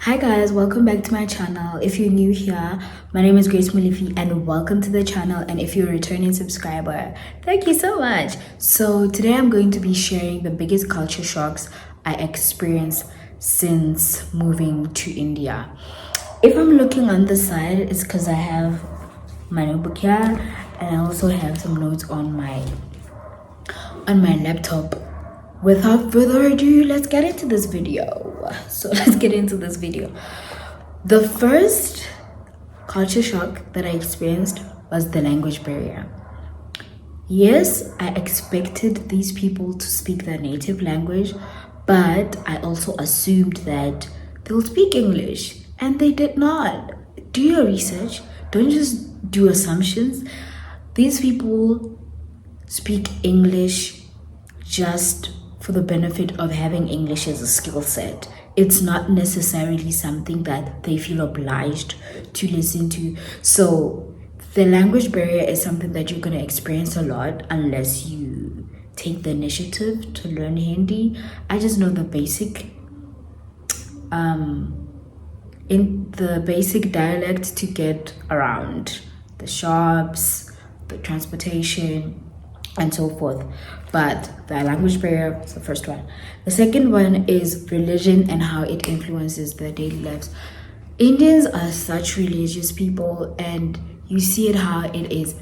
Hi guys, welcome back to my channel. If you're new here, my name is Grace Mulifi and welcome to the channel. And if you're a returning subscriber, thank you so much. So today I'm going to be sharing the biggest culture shocks I experienced since moving to India. If I'm looking on the side, it's because I have my notebook here and I also have some notes on my laptop. Without further ado, let's get into this video. The first culture shock that I experienced was the language barrier. Yes, I expected these people to speak their native language, but I also assumed that they'll speak English, and they did not. Do your research. Don't just do assumptions. These people speak English just for the benefit of having English as a skill set. It's not necessarily something that they feel obliged to listen to. So the language barrier is something that you're going to experience a lot unless you take the initiative to learn Hindi. I just know the basic dialect to get around the shops, the transportation, and so forth. But the language barrier is the first one. The second one is religion and how it influences their daily lives. Indians are such religious people, and you see it how it is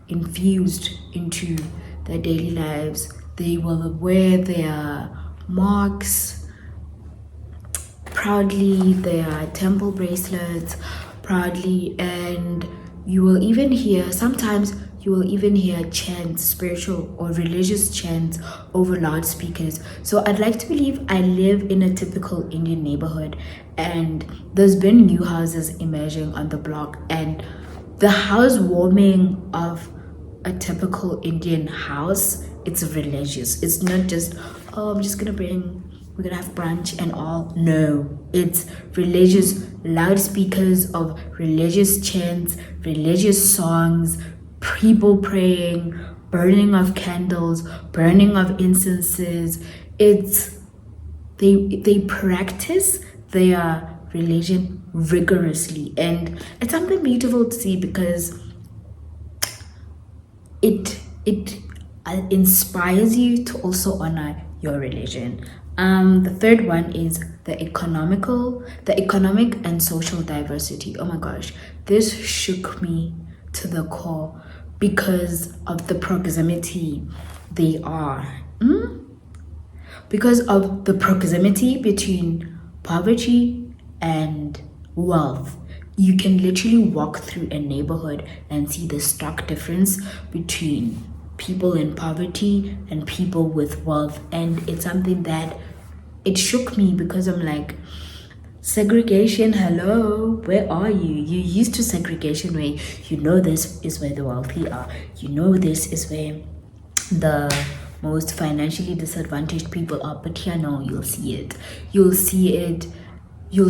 infused into their daily lives. They will wear their marks proudly, their temple bracelets proudly, and you will even hear chants, spiritual or religious chants over loudspeakers. So I'd like to believe I live in a typical Indian neighborhood, and there's been new houses emerging on the block, and the housewarming of a typical Indian house, it's religious. It's not just, oh, we're gonna have brunch and all. No, it's religious loudspeakers of religious chants, religious songs, people praying, burning of candles, burning of incenses. They practice their religion rigorously, and it's something beautiful to see because it inspires you to also honor your religion. The third one is the economic and social diversity. Oh my gosh, this shook me to the core because of the proximity they are. Because of the proximity between poverty and wealth. You can literally walk through a neighborhood and see the stark difference between people in poverty and people with wealth. And it's something that it shook me because I'm like, segregation, hello, where are you? You're used to segregation where you know this is where the wealthy are. You know this is where the most financially disadvantaged people are. But here, no, you'll see it. You'll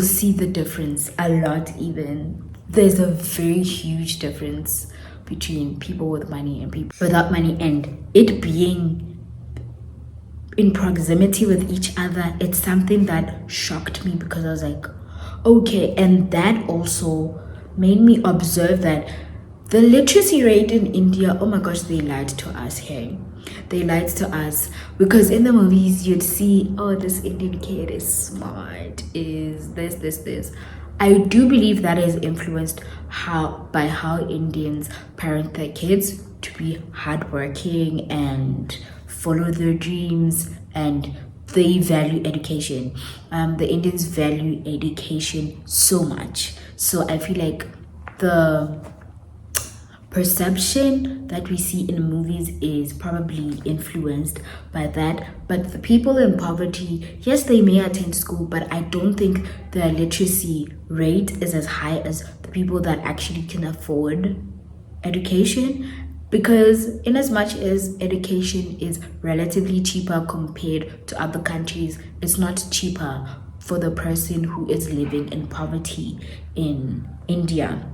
see the difference a lot even. There's a very huge difference between people with money and people without money, and it being in proximity with each other, it's something that shocked me because I was like, okay. And that also made me observe that the literacy rate in India, oh my gosh, they lied to us here. They lied to us because in the movies you'd see, oh, this Indian kid is smart, is this. I do believe that is influenced by how Indians parent their kids to be hardworking and follow their dreams, and they value education. The Indians value education so much. So I feel like the perception that we see in movies is probably influenced by that. But the people in poverty, yes, they may attend school, but I don't think their literacy rate is as high as the people that actually can afford education. Because in as much as education is relatively cheaper compared to other countries, it's not cheaper for the person who is living in poverty in India.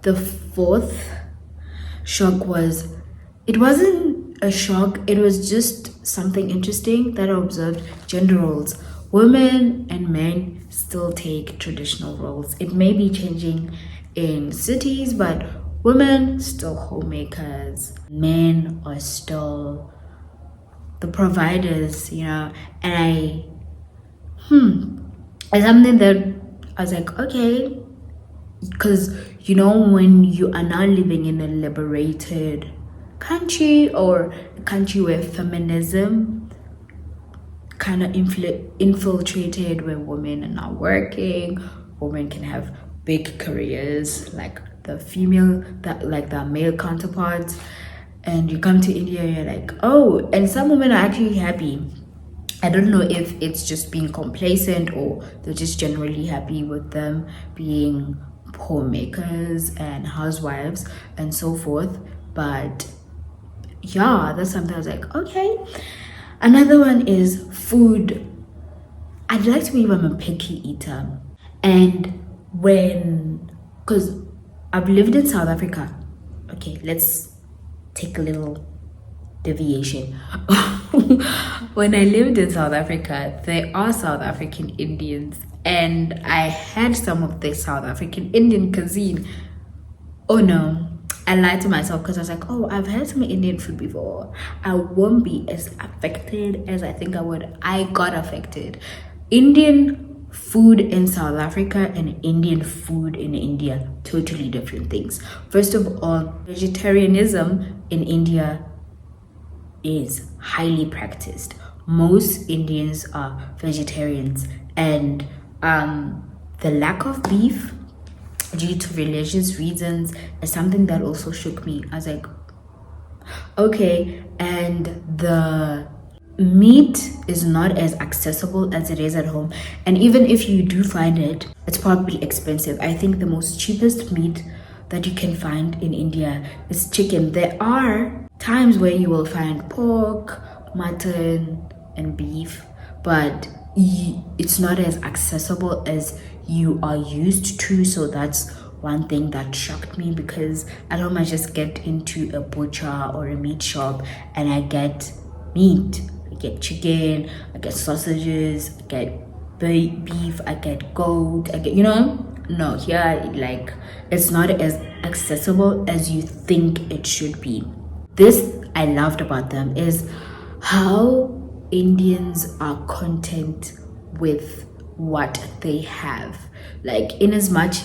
The fourth shock it wasn't a shock, it was just something interesting that I observed. Gender roles women and men still take traditional roles. It may be changing in cities, but women still homemakers, men are still the providers, you know. And it's something that I was like, okay, because you know, when you are now living in a liberated country, or a country where feminism kind of infiltrated, where women are now working, women can have big careers like the male counterparts, and you come to India, you're like, oh, and some women are actually happy. I don't know if it's just being complacent, or they're just generally happy with them being homemakers and housewives and so forth. But yeah, that's something I was like, okay. Another one is food. I'd like to believe I'm a picky eater. And because I've lived in South Africa. Okay, let's take a little deviation. When I lived in South Africa, there are South African Indians, and I had some of the South African Indian cuisine. Oh no, I lied to myself, because I was like, oh, I've had some Indian food before. I won't be as affected as I think I would. I got affected. Indian food in South Africa and Indian food in India, totally different things. First of all, vegetarianism in India is highly practiced. Most Indians are vegetarians, and the lack of beef due to religious reasons is something that also shook me. I was like, okay. And the meat is not as accessible as it is at home, and even if you do find it, it's probably expensive. I think the most cheapest meat that you can find in India is chicken. There are times where you will find pork, mutton, and beef, but it's not as accessible as you are used to. So that's one thing that shocked me, because at home I just get into a butcher or a meat shop and I get meat. I get chicken, I get sausages, I get beef, I get goat, I get, you know. No, here, like, it's not as accessible as you think it should be. This I loved about them is how Indians are content with what they have. Like, in as much,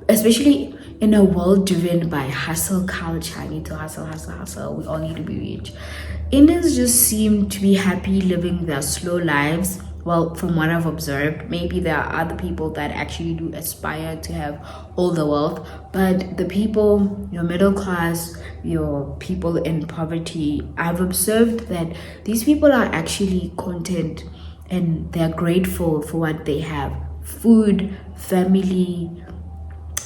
especially in a world driven by hustle culture, I need to hustle, we all need to be rich. Indians just seem to be happy living their slow lives. Well, from what I've observed, maybe there are other people that actually do aspire to have all the wealth, but the people, your middle class, your people in poverty, I've observed that these people are actually content and they're grateful for what they have. Food, family,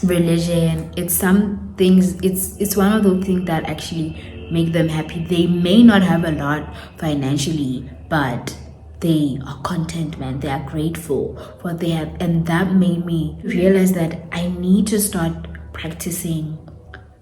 religion, it's some things, it's one of those things that actually make them happy. They may not have a lot financially, but they are content, man. They are grateful for what they have. And that made me realize that I need to start practicing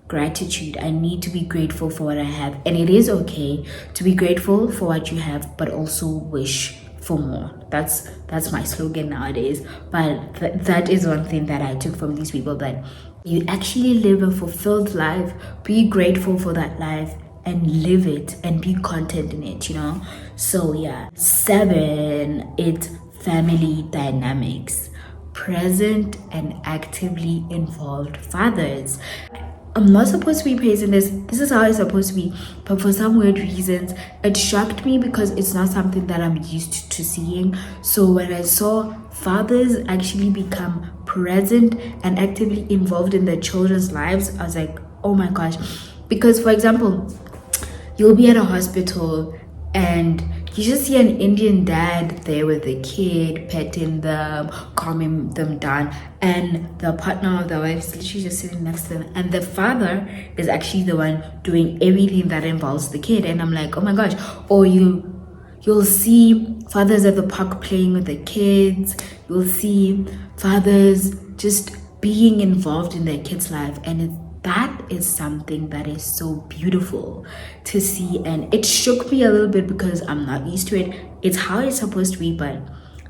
gratitude. I need to be grateful for what I have. And it is okay to be grateful for what you have, but also wish for more. That's my slogan nowadays. But that is one thing that I took from these people, that you actually live a fulfilled life. Be grateful for that life and live it and be content in it, you know. So yeah. 7, it's family dynamics. Present and actively involved fathers. I'm not supposed to be praising this. This is how it's supposed to be. But for some weird reasons, it shocked me because it's not something that I'm used to seeing. So when I saw fathers actually become present and actively involved in their children's lives, I was like, oh my gosh. Because, for example, you'll be at a hospital and you just see an Indian dad there with the kid, petting them, calming them down, and the partner of the wife is literally just sitting next to them, and the father is actually the one doing everything that involves the kid. And I'm like, oh my gosh. Or you'll see fathers at the park playing with the kids. You'll see fathers just being involved in their kids' life, and that is something that is so beautiful to see. And it shook me a little bit because I'm not used to it. It's how it's supposed to be, but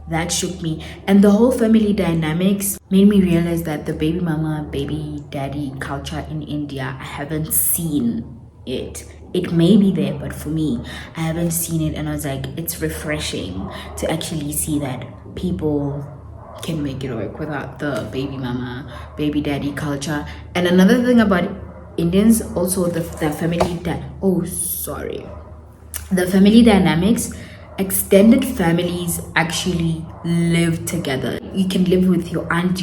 That shook me. And the whole family dynamics made me realize that the baby mama, baby daddy culture in India, I haven't seen it. It may be there, but for me, I haven't seen it. And I was like, it's refreshing to actually see that people can make it work without the baby mama, baby daddy culture. And another thing about Indians, also the family the family dynamics. Extended families actually live together. You can live with your aunt,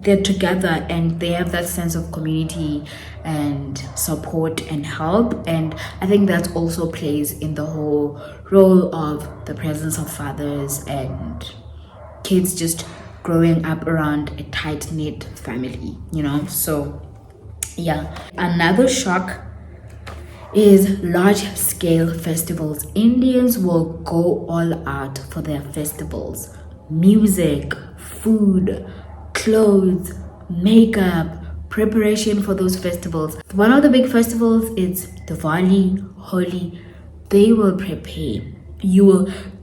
they're together and they have that sense of community and support and help. And I think that also plays in the whole role of the presence of fathers and kids just growing up around a tight-knit family, So yeah, another shock is large-scale festivals. Indians will go all out for their festivals. Music, food, clothes, makeup, preparation for those festivals. One of the big festivals is Diwali, Holi. They will prepare.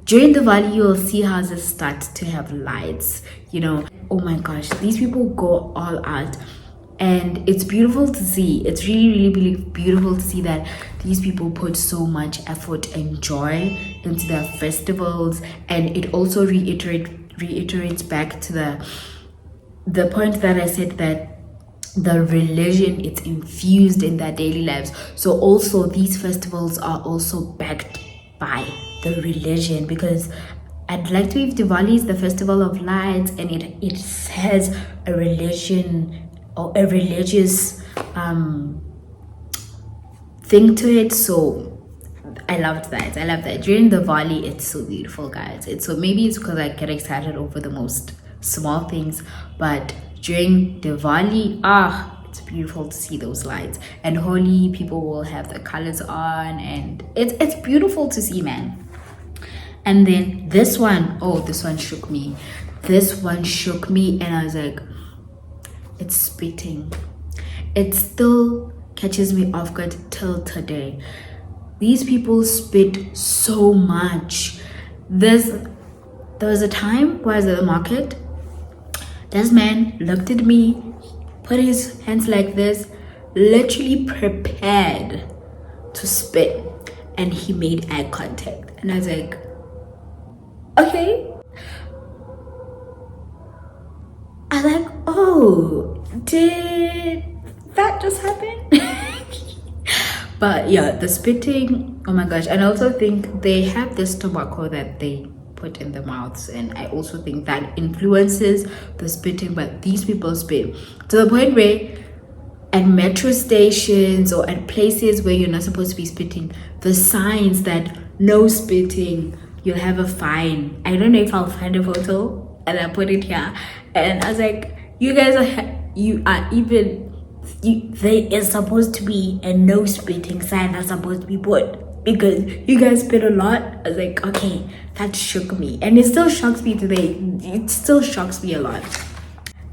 During Diwali, you will see houses start to have lights, Oh my gosh, these people go all out. And it's beautiful to see. It's really, really, really beautiful to see that these people put so much effort and joy into their festivals. And it also reiterates back to the point that I said, that the religion, it's infused in their daily lives. So also these festivals are also backed by the religion, because I'd like to believe Diwali is the festival of lights, and it has a religion or a religious thing to it. So I loved that. During the Diwali, it's so beautiful, guys. Maybe it's because I get excited over the most small things, but during Diwali, it's beautiful to see those lights. And Holi, people will have the colors on, and it's beautiful to see, man. And then this one shook me. And I was like, it's spitting. It still catches me off guard till today. These people spit so much. There was a time where I was at the market. This man looked at me, put his hands like this, literally prepared to spit, and he made eye contact. And I was like, okay. I was like, oh, did that just happen? But yeah, the spitting, oh my gosh. And I also think they have this tobacco that they put in their mouths, and I also think that influences the spitting. But these people spit to the point where at metro stations or at places where you're not supposed to be spitting, the signs that no spitting, you'll have a fine. I don't know if I'll find a photo and I put it here. And I was like, you guys there is supposed to be a no spitting sign that's supposed to be put, because you guys spit a lot. I was like, okay, that shook me, and it still shocks me today. It still shocks me a lot.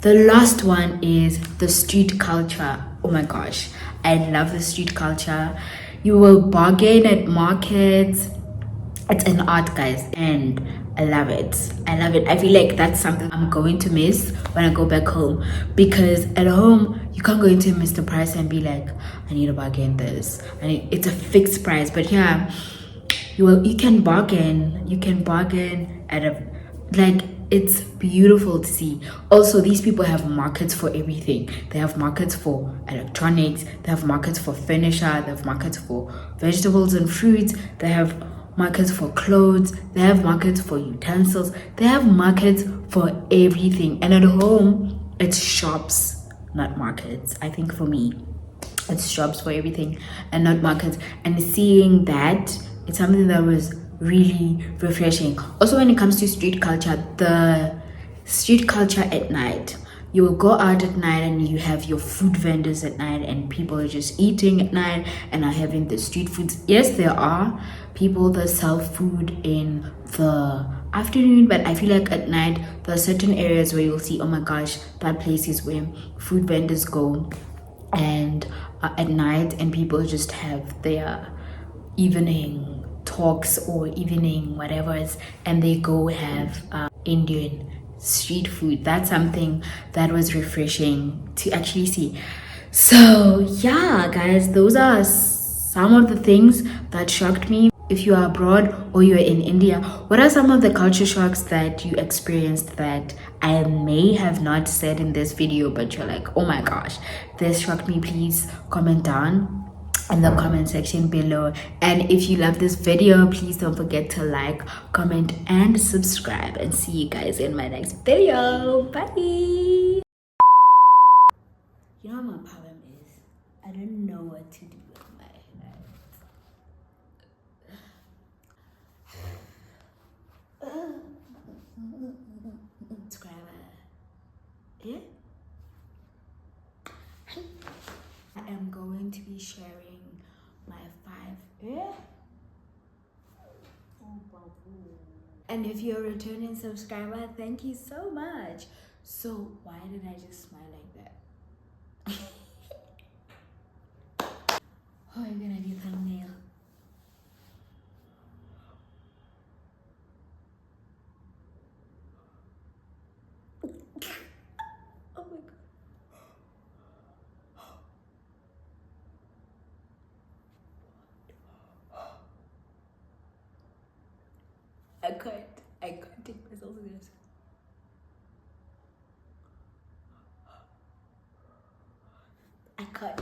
The last one is the street culture. Oh my gosh, I love the street culture. You will bargain at markets. It's an art, guys, and I love it. I feel like that's something I'm going to miss when I go back home, because at home you can't go into Mr. Price and be like, I need to bargain this, and it's a fixed price. But yeah, you can bargain. You can bargain at it's beautiful to see. Also, these people have markets for everything. They have markets for electronics, they have markets for furniture, they have markets for vegetables and fruits, they have markets for clothes, they have markets for utensils, they have markets for everything. And at home, it's shops, not markets. I think for me, it's shops for everything and not markets. And seeing that, it's something that was really refreshing. Also, when it comes to street culture, the street culture at night, you will go out at night and you have your food vendors at night, and people are just eating at night and are having the street foods. Yes, there are people that sell food in the afternoon, but I feel like at night there are certain areas where you'll see, oh my gosh, that place is where food vendors go and at night, and people just have their evening talks or evening whatever, and they go have Indian street food. That's something that was refreshing to actually see. So yeah, guys, those are some of the things that shocked me. If you are abroad or you're in India, what are some of the culture shocks that you experienced that I may have not said in this video, but you're like, oh my gosh, this shocked me? Please comment down in the comment section below. And if you love this video, please don't forget to like, comment, and subscribe. And see you guys in my next video. Bye. You know what my problem is? I don't know what to do with my hair. Subscriber. Yeah? I am going to be sharing my 5. Yeah? And if you're a returning subscriber, thank you so much. So why did I just smile like that? Oh, I'm gonna do thumbnail. Oh my god. I can't take myself serious. I can't.